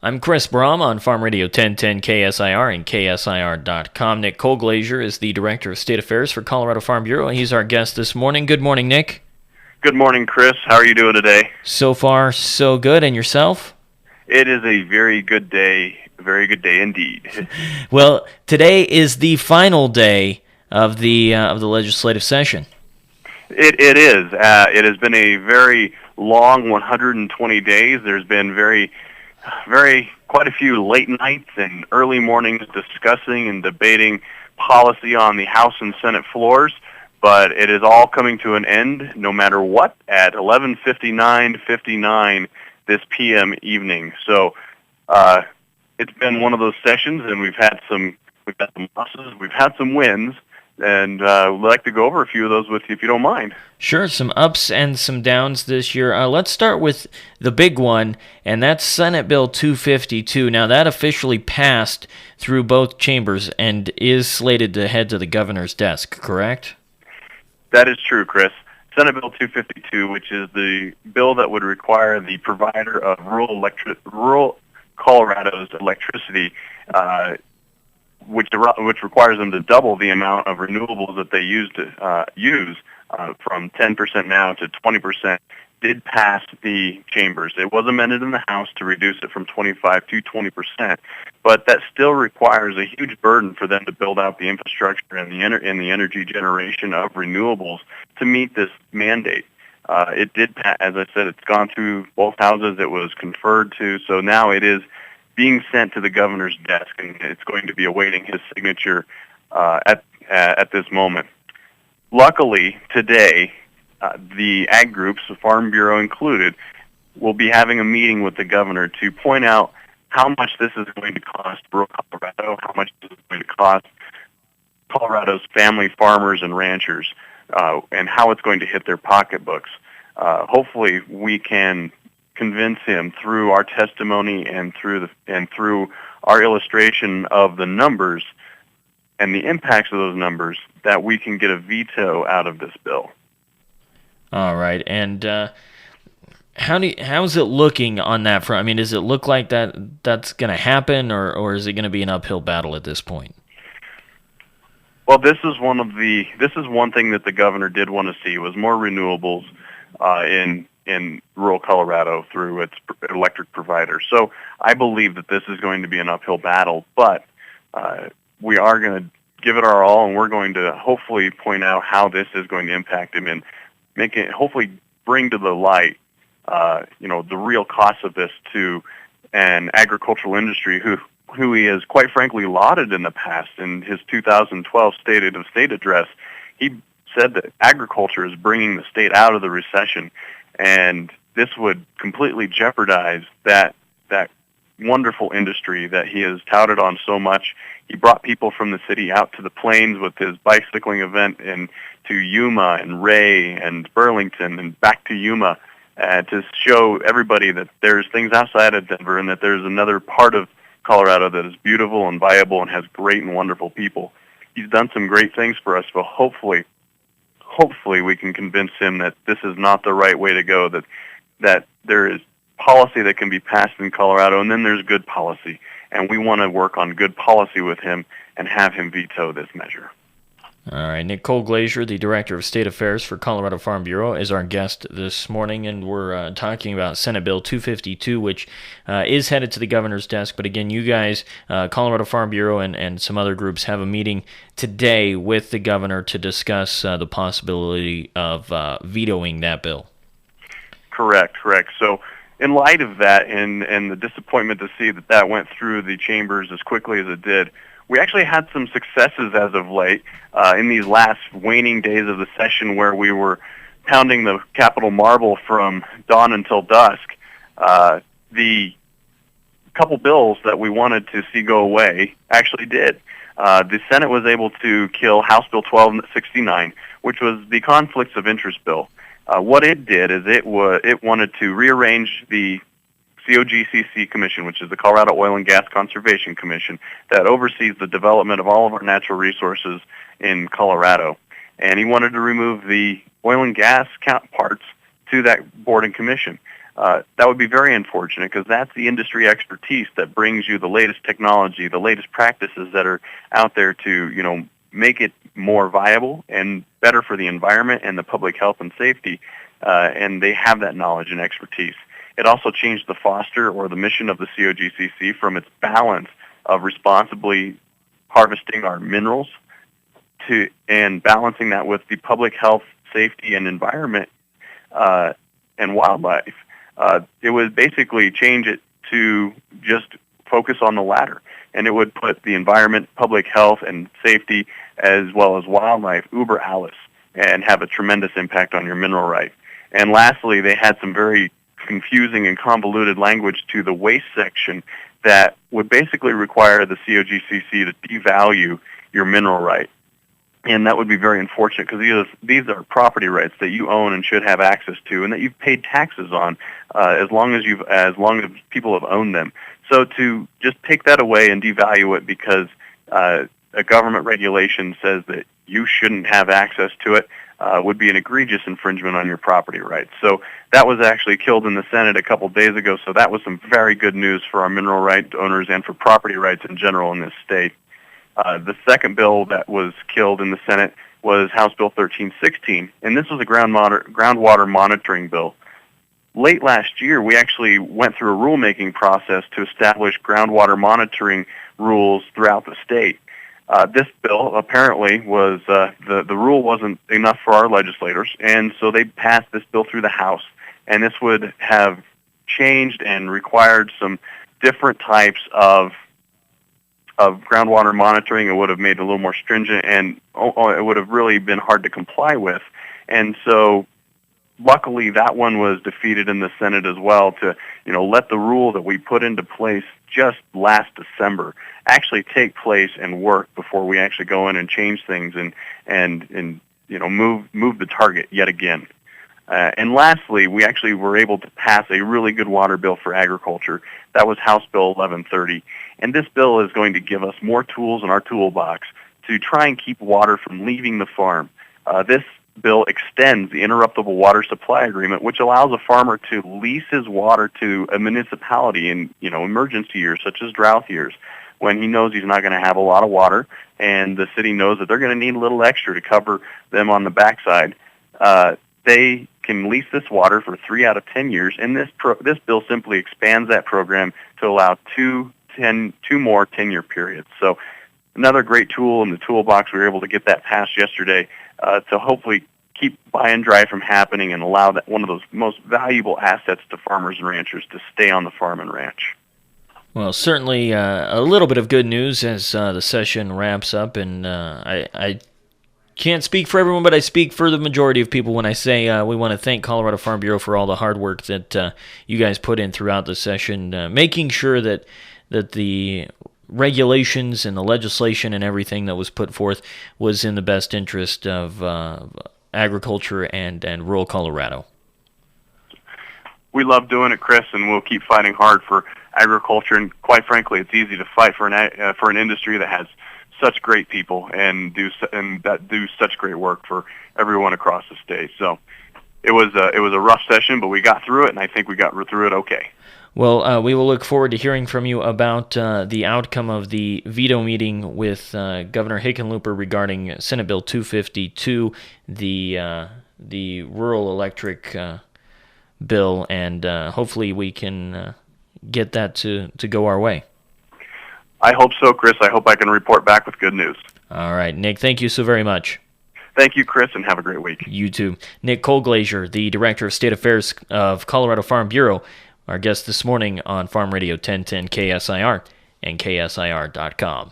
I'm Chris Brom on Farm Radio 1010 KSIR and KSIR.com. Nick Colglazier is the Director of State Affairs for Colorado Farm Bureau. He's our guest this morning. Good morning, Nick. Good morning, Chris. How are you doing today? So far, so good. And yourself? It is a very good day indeed. Well, today is the final day of the legislative session. It is. It has been a very long 120 days. There's been quite a few late nights and early mornings discussing and debating policy on the House and Senate floors, but it is all coming to an end, no matter what, at 11:59 this p.m. evening. So it's been one of those sessions, and we've had some losses, we've had some wins, and we'd like to go over a few of those with you if you don't mind. Sure, some ups and some downs this year. Let's start with the big one, and that's Senate Bill 252. Now, that officially passed through both chambers and is slated to head to the governor's desk, correct? That is true, Chris. Senate Bill 252, which is the bill that would require the provider of rural Colorado's electricity, which requires them to double the amount of renewables that they use from 10% now to 20%, did pass the chambers. It was amended in the House to reduce it from 25 to 20%, but that still requires a huge burden for them to build out the infrastructure and the energy generation of renewables to meet this mandate. It did, as I said, it's gone through both houses. It was conferred to, so now it is being sent to the governor's desk, and it's going to be awaiting his signature at this moment. Luckily, today, the ag groups, the Farm Bureau included, will be having a meeting with the governor to point out how much this is going to cost rural Colorado, how much this is going to cost Colorado's family farmers and ranchers, and how it's going to hit their pocketbooks. Hopefully, we can convince him through our testimony and through our illustration of the numbers and the impacts of those numbers that we can get a veto out of this bill. All right, and how's it looking on that front? I mean, does it look like that's going to happen, or is it going to be an uphill battle at this point? Well, this is one thing that the governor did want to see, was more renewables in rural Colorado through its electric provider. So I believe that this is going to be an uphill battle, but we are going to give it our all, and we're going to hopefully point out how this is going to impact him and hopefully bring to the light the real cost of this to an agricultural industry who he has quite frankly lauded in the past. In his 2012 State of State address, he said that agriculture is bringing the state out of the recession, and this would completely jeopardize that wonderful industry that he has touted on so much. He brought people from the city out to the plains with his bicycling event to Yuma and Ray and Burlington and back to Yuma to show everybody that there's things outside of Denver and that there's another part of Colorado that is beautiful and viable and has great and wonderful people. He's done some great things for us, but hopefully we can convince him that this is not the right way to go, that there is policy that can be passed in Colorado, and then there's good policy. And we want to work on good policy with him and have him veto this measure. All right, Nick Colglazier, the Director of State Affairs for Colorado Farm Bureau, is our guest this morning, and we're talking about Senate Bill 252, which is headed to the governor's desk. But again, you guys, Colorado Farm Bureau and some other groups, have a meeting today with the governor to discuss the possibility of vetoing that bill. Correct. So in light of that and the disappointment to see that went through the chambers as quickly as it did, we actually had some successes as of late in these last waning days of the session, where we were pounding the Capitol marble from dawn until dusk. The couple bills that we wanted to see go away actually did. The Senate was able to kill House Bill 1269, which was the Conflicts of Interest bill. What it did is it wanted to rearrange the COGCC Commission, which is the Colorado Oil and Gas Conservation Commission, that oversees the development of all of our natural resources in Colorado. And he wanted to remove the oil and gas counterparts to that board and commission. that would be very unfortunate because that's the industry expertise that brings you the latest technology, the latest practices that are out there to, make it more viable and better for the environment and the public health and safety, and they have that knowledge and expertise. It also changed the foster or the mission of the COGCC from its balance of responsibly harvesting our minerals and balancing that with the public health, safety, and environment and wildlife. It would basically change it to just focus on the latter, and it would put the environment, public health, and safety, as well as wildlife, uber alles, and have a tremendous impact on your mineral right. And lastly, they had some very confusing and convoluted language to the waste section that would basically require the COGCC to devalue your mineral right. And that would be very unfortunate because these are property rights that you own and should have access to, and that you've paid taxes on as long as people have owned them. So to just take that away and devalue it because a government regulation says that you shouldn't have access to it would be an egregious infringement on your property rights. So that was actually killed in the Senate a couple days ago. So that was some very good news for our mineral rights owners and for property rights in general in this state. The second bill that was killed in the Senate was House Bill 1316, and this was a groundwater monitoring bill. Late last year, we actually went through a rulemaking process to establish groundwater monitoring rules throughout the state. This bill apparently was, the rule wasn't enough for our legislators, and so they passed this bill through the House, and this would have changed and required some different types of groundwater monitoring. It would have made it a little more stringent, and it would have really been hard to comply with. And so luckily that one was defeated in the Senate as well to, let the rule that we put into place just last December actually take place and work before we actually go in and change things and move the target yet again. And lastly, we actually were able to pass a really good water bill for agriculture. That was House Bill 1130. And this bill is going to give us more tools in our toolbox to try and keep water from leaving the farm. This bill extends the interruptible water supply agreement, which allows a farmer to lease his water to a municipality in emergency years, such as drought years, when he knows he's not going to have a lot of water, and the city knows that they're going to need a little extra to cover them on the backside. They can lease this water for 3 out of 10 years, and this bill simply expands that program to allow two more 10-year periods. So another great tool in the toolbox. We were able to get that passed yesterday to hopefully keep buy and dry from happening and allow that one of those most valuable assets to farmers and ranchers to stay on the farm and ranch. Well, certainly a little bit of good news as the session wraps up, and I can't speak for everyone, but I speak for the majority of people when I say we want to thank Colorado Farm Bureau for all the hard work that you guys put in throughout the session, making sure that the regulations and the legislation and everything that was put forth was in the best interest of agriculture and rural Colorado. We love doing it, Chris, and we'll keep fighting hard for agriculture. And quite frankly, it's easy to fight for an industry that has such great people and that do such great work for everyone across the state. So it was a rough session, but we got through it, and I think we got through it okay. Well, we will look forward to hearing from you about the outcome of the veto meeting with Governor Hickenlooper regarding Senate Bill 252, the rural electric bill, and hopefully we can get that to go our way. I hope so, Chris. I hope I can report back with good news. All right, Nick, thank you so very much. Thank you, Chris, and have a great week. You too. Nick Colglazier, the Director of State Affairs of Colorado Farm Bureau, our guest this morning on Farm Radio 1010 KSIR and KSIR.com.